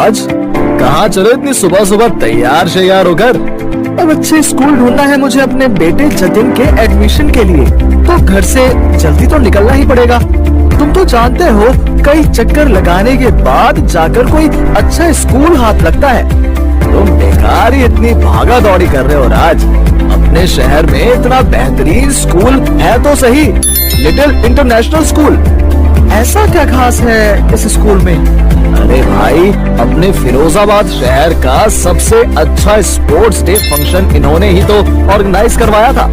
राज, कहाँ चले इतनी सुबह सुबह तैयार शैयार होकर? अब अच्छे स्कूल ढूंढना है मुझे अपने बेटे जतिन के एडमिशन के लिए, तो घर से जल्दी तो निकलना ही पड़ेगा। तुम तो जानते हो कई चक्कर लगाने के बाद जाकर कोई अच्छा स्कूल हाथ लगता है। तुम बेकार ही इतनी भागा दौड़ी कर रहे हो राज। अपने शहर में इतना बेहतरीन स्कूल है तो सही, लिटिल इंटरनेशनल स्कूल। ऐसा क्या खास है इस स्कूल में? अरे भाई, अपने फिरोजाबाद शहर का सबसे अच्छा स्पोर्ट्स डे फंक्शन इन्होंने ही तो ऑर्गेनाइज करवाया था,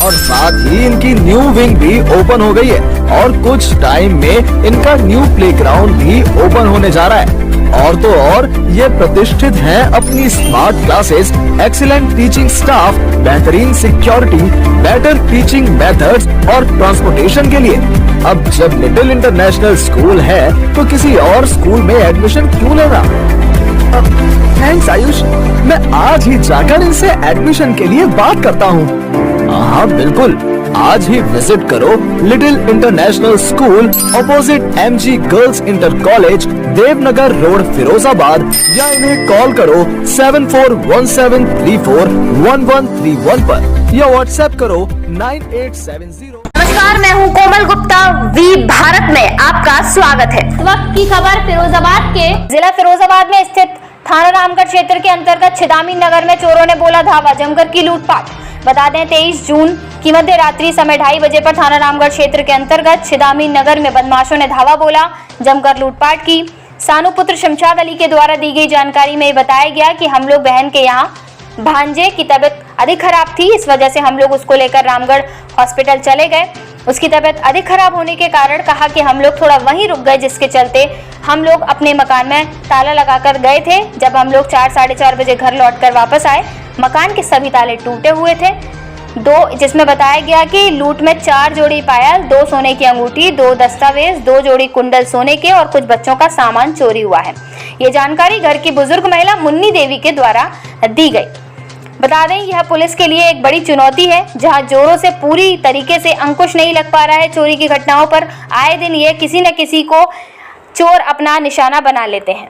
और साथ ही इनकी न्यू विंग भी ओपन हो गई है, और कुछ टाइम में इनका न्यू प्लेग्राउंड भी ओपन होने जा रहा है। और तो और ये प्रतिष्ठित है अपनी smart classes, excellent teaching staff, बेहतरीन सिक्योरिटी, बेटर टीचिंग मेथड्स और ट्रांसपोर्टेशन के लिए। अब जब लिटिल इंटरनेशनल स्कूल है तो किसी और स्कूल में एडमिशन क्यों लेना? थैंक्स आयुष, मैं आज ही जाकर इनसे एडमिशन के लिए बात करता हूँ। हाँ बिल्कुल, आज ही विजिट करो little international school opposite MG girls inter college, Devnagar road, Firozabad, या इन्हें कॉल करो 7417341131 पर, या व्हाट्सएप करो 9870। नमस्कार, मैं हूं कोमल गुप्ता। वी भारत में आपका स्वागत है। इस वक्त की खबर फिरोजाबाद के जिला फिरोजाबाद में स्थित थाना रामगढ़ क्षेत्र के अंतर्गत छिदामी नगर में चोरों ने बोला धावा, जमकर की लूटपाट। बता दें 23 जून की मध्य रात्रि समय 2:30 बजे पर थाना रामगढ़ क्षेत्र के अंतर्गत छिदामी नगर में बदमाशों ने धावा बोला, जमकर लूटपाट की। सानू पुत्र शमशाद अली के द्वारा दी गई जानकारी में बताया गया कि हम लोग बहन के यहाँ भांजे की तबीयत अधिक खराब थी, इस वजह से हम लोग उसको लेकर रामगढ़ हॉस्पिटल चले गए। उसकी तबीयत अधिक खराब होने के कारण कहा कि हम लोग थोड़ा वहीं रुक गए, जिसके चलते हम लोग अपने मकान में ताला लगाकर गए थे। जब हम लोग 4 साढ़े 4 बजे घर लौटकर वापस आए, मकान के सभी ताले टूटे हुए थे। जिसमें बताया गया कि लूट में 4 जोड़ी पायल, 2 सोने की अंगूठी, 2 दस्तावेज, 2 जोड़ी कुंडल सोने के और कुछ बच्चों का सामान चोरी हुआ है। ये जानकारी घर की बुजुर्ग महिला मुन्नी देवी के द्वारा दी गई। बता दें यह पुलिस के लिए एक बड़ी चुनौती है, जहां जोरों से पूरी तरीके से अंकुश नहीं लग पा रहा है चोरी की घटनाओं पर। आए दिन ये किसी न किसी को चोर अपना निशाना बना लेते हैं।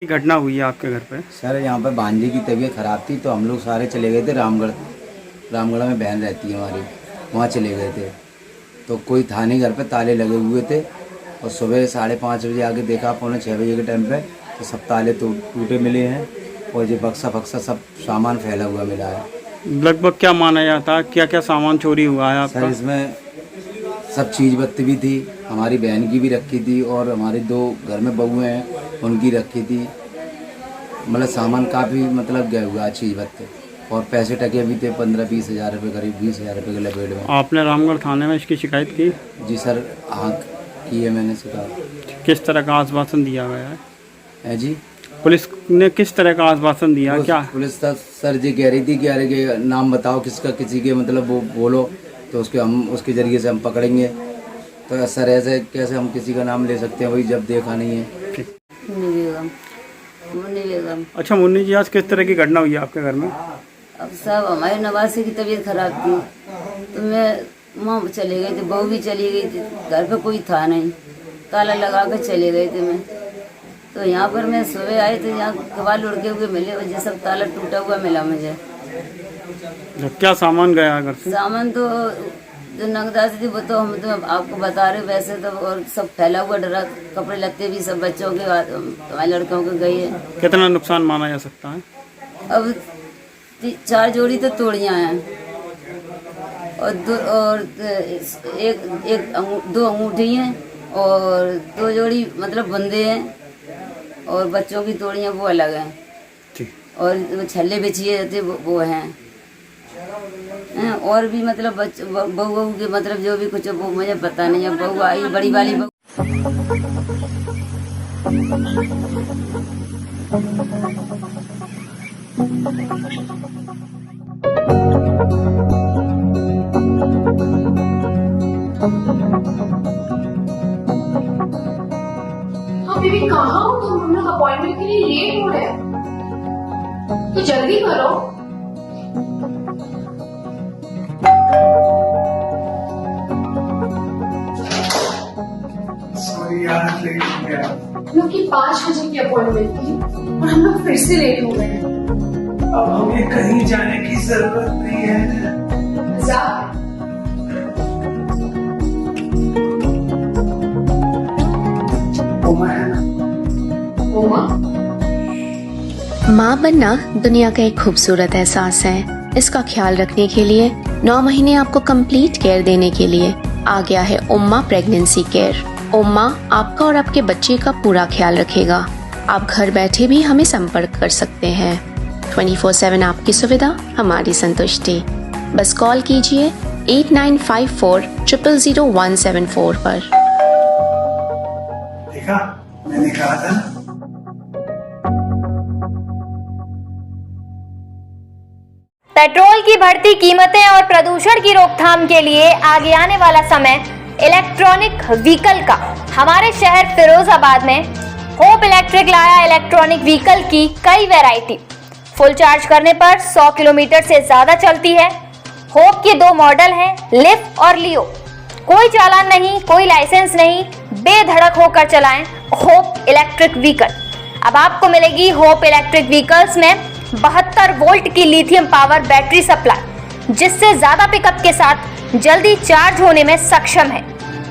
घटना हुई है आपके घर पे? सर यहाँ पे भांजे की तबीयत ख़राब थी, तो हम लोग सारे चले गए थे रामगढ़ में बहन रहती है हमारी, वहाँ चले गए थे। तो कोई था नहीं घर पे, ताले लगे हुए थे, और सुबह 5:30 बजे आके देखा, 5:45 बजे के टाइम पे, तो सब ताले तो टूटे मिले हैं, और ये बक्सा सब सामान फैला हुआ मिला है। लगभग क्या माना जाता है, क्या क्या सामान चोरी हुआ है आपका? सर इसमें सब चीज़ बत्ती भी थी, हमारी बहन की भी रखी थी, और हमारी 2 घर में बहुएँ हैं उनकी रखी थी। मतलब सामान काफ़ी गया हुआ चीज़ बत्ते, और पैसे टके भी थे 15-20 हज़ार रुपये, करीब 20 हज़ार रुपये के लपेट में। आपने रामगढ़ थाने में इसकी शिकायत की? जी सर, हाँ की है मैंने शिकायत। किस तरह का आश्वासन दिया गया है जी? पुलिस ने किस तरह का आश्वासन दिया? क्या पुलिस सर जी कह रही थी कि अरे के नाम बताओ किसका, किसी के वो बोलो तो उसके जरिए से हम पकड़ेंगे। तो सर ऐसे कैसे हम किसी का नाम ले सकते हैं, वही जब देखा नहीं है। मुन्नी बेगम। अच्छा मुन्नी जी, आज किस तरह की घटना हुई है आपके घर में? अब सब हमारे नवासी की तबीयत खराब थी, तो मैं माँ चले गए थे, बहू भी चली गई थी, घर पे कोई था नहीं, ताला लगा कर चले गए थे मैं। तो यहाँ पर मैं सुबह आई तो यहाँ कबाल लुढ़के हुए मिले, वजह सब ताला टूटा हुआ मिला मुझे। क्या सामान गया घर से? सामान तो जो नगदासी थी वो तो हम तो आपको बता रहे, वैसे तो और सब फैला हुआ डरा, कपड़े लत्ते भी सब बच्चों के, हमारे लड़कों के गई है। कितना नुकसान माना जा सकता है? अब 4 जोड़ी तो तोड़ियाँ हैं, और 2 अंगूठी हैं, और 2 जोड़ी बंदे हैं, और बच्चों की तोड़ियाँ वो अलग हैं, और वो छल्ले बिछिए थे वो हैं, और भी बहू के जो भी कुछ वो मुझे पता नहीं है। बहू आई बड़ी वाली बहू। हाँ बेबी, कहाँ हो तुम? हम लोग अपॉइंटमेंट के लिए लेट हो रहे हैं, तो जल्दी करो। सॉरी हम लोग की 5 बजे की अपॉइंटमेंट थी और हम लोग फिर से लेट हो गए हैं। अब हमें कहीं जाने की जरूरत नहीं है। मजाक। उमा है ना? उमा? माँ बनना दुनिया का एक खूबसूरत एहसास है। इसका ख्याल रखने के लिए 9 महीने आपको कंप्लीट केयर देने के लिए आ गया है उम्मा प्रेगनेंसी केयर। उम्मा आपका और आपके बच्चे का पूरा ख्याल रखेगा। आप घर बैठे भी हमें संपर्क कर सकते हैं। 24/7 आपकी सुविधा, हमारी संतुष्टि। बस कॉल कीजिए 8954 000174 पर। देखा, मैंने कहा था ना। पेट्रोल की बढ़ती कीमतें और प्रदूषण की रोकथाम के लिए आगे आने वाला समय इलेक्ट्रॉनिक व्हीकल का। हमारे शहर फिरोजाबाद में होप इलेक्ट्रिक लाया इलेक्ट्रॉनिक व्हीकल की कई वैरायटी। फुल चार्ज करने पर 100 किलोमीटर से ज्यादा चलती है। होप के 2 मॉडल हैं, लिफ और लियो। कोई चालान नहीं, कोई लाइसेंस नहीं, बेधड़क होकर चलाएं होप इलेक्ट्रिक व्हीकल। अब आपको मिलेगी होप इलेक्ट्रिक व्हीकल्स में 72 वोल्ट की लिथियम पावर बैटरी सप्लाई, जिससे ज्यादा पिकअप के साथ जल्दी चार्ज होने में सक्षम है।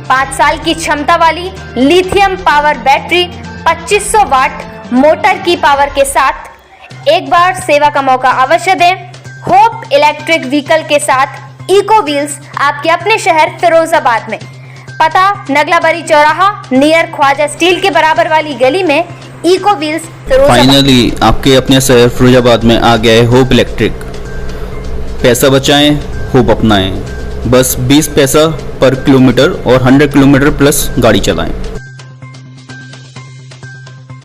5 साल की क्षमता वाली लिथियम पावर बैटरी 2500 वाट मोटर की पावर के साथ। एक बार सेवा का मौका अवश्य दें। होप इलेक्ट्रिक व्हीकल के साथ इको व्हील्स आपके अपने शहर फिरोजाबाद में। पता नगलाबरी चौराहा नियर ख्वाजा स्टील के बराबर वाली गली में इको व्हील्स फिरोजाबाद। फाइनली आपके अपने शहर फिरोजाबाद में आ गया है होप इलेक्ट्रिक। पैसा बचाएं, होप अपनाएं। बस 20 पैसा पर किलोमीटर और 100 किलोमीटर प्लस गाड़ी चलाएं।